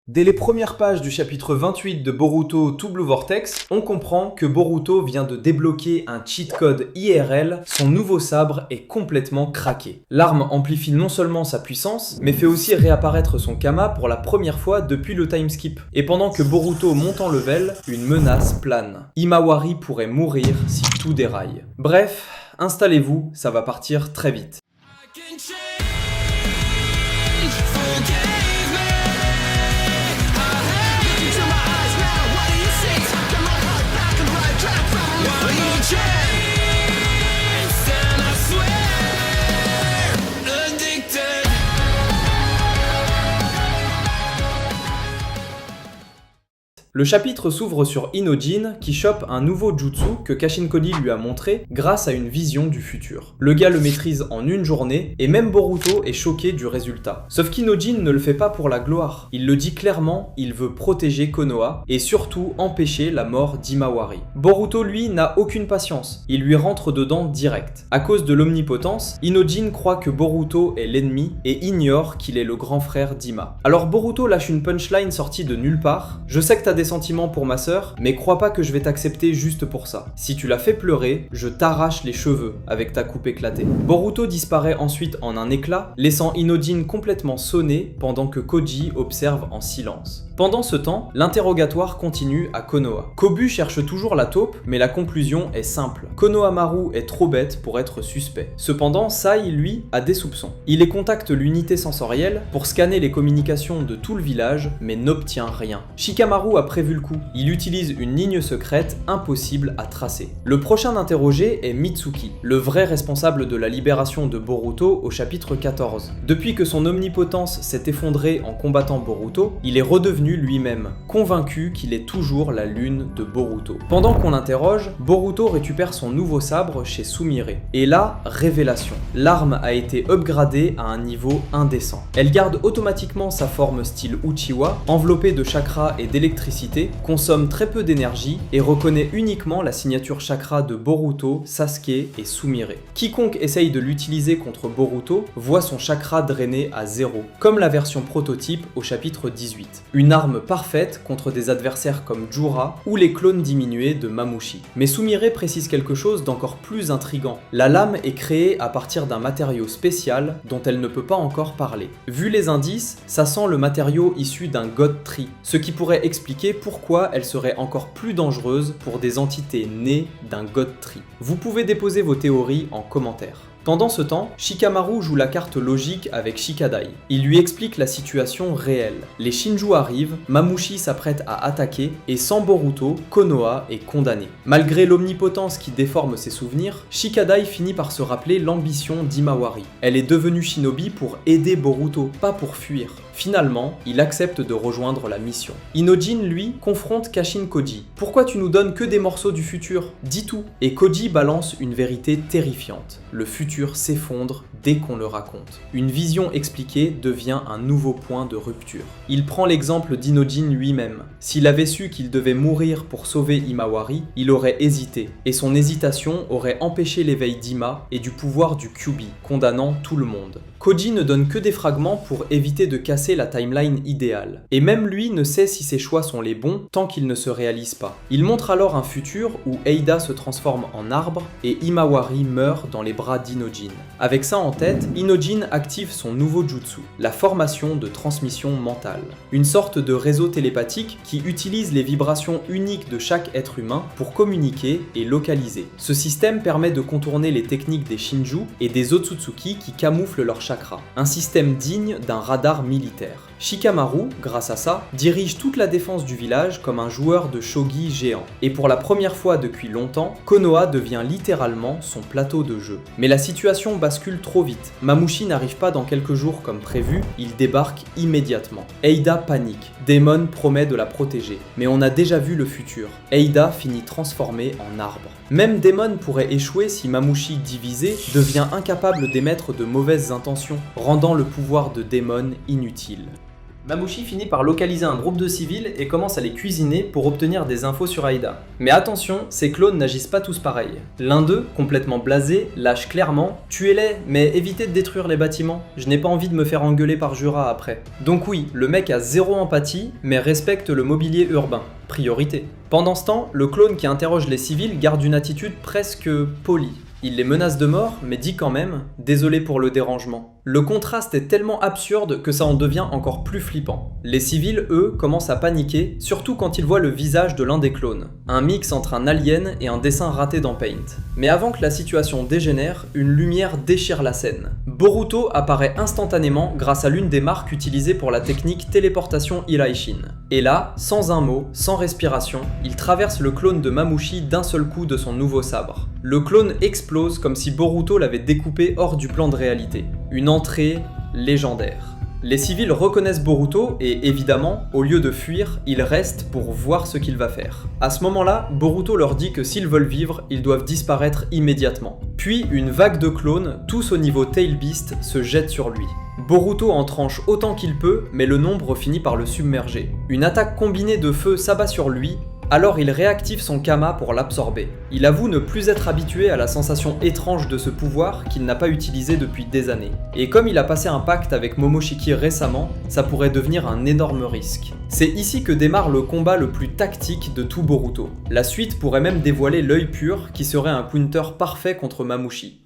Dès les premières pages du chapitre 28 de Boruto To Blue Vortex, on comprend que Boruto vient de débloquer un cheat code IRL, son nouveau sabre est complètement craqué. L'arme amplifie non seulement sa puissance, mais fait aussi réapparaître son Kama pour la première fois depuis le time skip. Et pendant que Boruto monte en level, une menace plane. Himawari pourrait mourir si tout déraille. Bref, installez-vous, ça va partir très vite. Le chapitre s'ouvre sur Inojin qui chope un nouveau jutsu que Kashin Cody lui a montré grâce à une vision du futur. Le gars le maîtrise en une journée et même Boruto est choqué du résultat. Sauf qu'Inojin ne le fait pas pour la gloire. Il le dit clairement, il veut protéger Konoha et surtout empêcher la mort d'Himawari. Boruto lui n'a aucune patience, il lui rentre dedans direct. À cause de l'omnipotence, Inojin croit que Boruto est l'ennemi et ignore qu'il est le grand frère d'Hima. Alors Boruto lâche une punchline sortie de nulle part. Je sais que t'as des sentiments pour ma sœur, mais crois pas que je vais t'accepter juste pour ça. Si tu la fais pleurer, je t'arrache les cheveux avec ta coupe éclatée. Boruto disparaît ensuite en un éclat, laissant Inojin complètement sonné pendant que Koji observe en silence. Pendant ce temps, l'interrogatoire continue à Konoha. Kobu cherche toujours la taupe, mais la conclusion est simple. Konohamaru est trop bête pour être suspect. Cependant, Sai, lui, a des soupçons. Il contacte l'unité sensorielle pour scanner les communications de tout le village, mais n'obtient rien. Shikamaru a prévu le coup. Il utilise une ligne secrète impossible à tracer. Le prochain interrogé est Mitsuki, le vrai responsable de la libération de Boruto au chapitre 14. Depuis que son omnipotence s'est effondrée en combattant Boruto, il est redevenu lui-même, convaincu qu'il est toujours la lune de Boruto. Pendant qu'on l'interroge, Boruto récupère son nouveau sabre chez Sumire. Et là, révélation. L'arme a été upgradée à un niveau indécent. Elle garde automatiquement sa forme style Uchiwa, enveloppée de chakra et d'électricité, consomme très peu d'énergie et reconnaît uniquement la signature chakra de Boruto, Sasuke et Sumire. Quiconque essaye de l'utiliser contre Boruto voit son chakra drainé à zéro, comme la version prototype au chapitre 18. Une arme parfaite contre des adversaires comme Jura ou les clones diminués de Mamushi. Mais Sumire précise quelque chose d'encore plus intriguant. La lame est créée à partir d'un matériau spécial dont elle ne peut pas encore parler. Vu les indices, ça sent le matériau issu d'un God Tree, ce qui pourrait expliquer pourquoi elle serait encore plus dangereuse pour des entités nées d'un God Tree. Vous pouvez déposer vos théories en commentaire. Pendant ce temps, Shikamaru joue la carte logique avec Shikadai. Il lui explique la situation réelle. Les Shinju arrivent, Mamushi s'apprête à attaquer, et sans Boruto, Konoha est condamné. Malgré l'omnipotence qui déforme ses souvenirs, Shikadai finit par se rappeler l'ambition d'Himawari. Elle est devenue shinobi pour aider Boruto, pas pour fuir. Finalement, il accepte de rejoindre la mission. Inojin, lui, confronte Kashin Cody. « Pourquoi tu nous donnes que des morceaux du futur ? Dis tout !» Et Cody balance une vérité terrifiante. Le futur s'effondre dès qu'on le raconte. Une vision expliquée devient un nouveau point de rupture. Il prend l'exemple d'Inojin lui-même. S'il avait su qu'il devait mourir pour sauver Himawari, il aurait hésité. Et son hésitation aurait empêché l'éveil d'Hima et du pouvoir du Kyuubi, condamnant tout le monde. Koji ne donne que des fragments pour éviter de casser la timeline idéale. Et même lui ne sait si ses choix sont les bons tant qu'ils ne se réalisent pas. Il montre alors un futur où Eida se transforme en arbre et Himawari meurt dans les bras d'Inojin. Avec ça en tête, Inojin active son nouveau jutsu, la formation de transmission mentale. Une sorte de réseau télépathique qui utilise les vibrations uniques de chaque être humain pour communiquer et localiser. Ce système permet de contourner les techniques des Shinju et des Otsutsuki qui camouflent leur chakra. Un système digne d'un radar militaire. Shikamaru, grâce à ça, dirige toute la défense du village comme un joueur de shogi géant. Et pour la première fois depuis longtemps, Konoha devient littéralement son plateau de jeu. Mais la situation bascule trop vite. Mamushi n'arrive pas dans quelques jours comme prévu, il débarque immédiatement. Eida panique. Daemon promet de la protéger. Mais on a déjà vu le futur. Eida finit transformée en arbre. Même Daemon pourrait échouer si Mamushi, divisé, devient incapable d'émettre de mauvaises intentions, rendant le pouvoir de Daemon inutile. Mamouchi finit par localiser un groupe de civils et commence à les cuisiner pour obtenir des infos sur Aida. Mais attention, ces clones n'agissent pas tous pareil. L'un d'eux, complètement blasé, lâche clairement « Tuez-les, mais évitez de détruire les bâtiments, je n'ai pas envie de me faire engueuler par Jura après ». Donc oui, le mec a zéro empathie, mais respecte le mobilier urbain. Priorité. Pendant ce temps, le clone qui interroge les civils garde une attitude presque polie. Il les menace de mort, mais dit quand même « Désolé pour le dérangement ». Le contraste est tellement absurde que ça en devient encore plus flippant. Les civils, eux, commencent à paniquer, surtout quand ils voient le visage de l'un des clones. Un mix entre un alien et un dessin raté dans Paint. Mais avant que la situation dégénère, une lumière déchire la scène. Boruto apparaît instantanément grâce à l'une des marques utilisées pour la technique téléportation Iraishin. Et là, sans un mot, sans respiration, il traverse le clone de Mamouchi d'un seul coup de son nouveau sabre. Le clone explose comme si Boruto l'avait découpé hors du plan de réalité. Une entrée légendaire. Les civils reconnaissent Boruto et évidemment, au lieu de fuir, ils restent pour voir ce qu'il va faire. À ce moment-là, Boruto leur dit que s'ils veulent vivre, ils doivent disparaître immédiatement. Puis une vague de clones, tous au niveau Tail Beast, se jette sur lui. Boruto en tranche autant qu'il peut, mais le nombre finit par le submerger. Une attaque combinée de feu s'abat sur lui, alors il réactive son Kama pour l'absorber. Il avoue ne plus être habitué à la sensation étrange de ce pouvoir qu'il n'a pas utilisé depuis des années. Et comme il a passé un pacte avec Momoshiki récemment, ça pourrait devenir un énorme risque. C'est ici que démarre le combat le plus tactique de tout Boruto. La suite pourrait même dévoiler l'œil pur qui serait un counter parfait contre Mamouchi.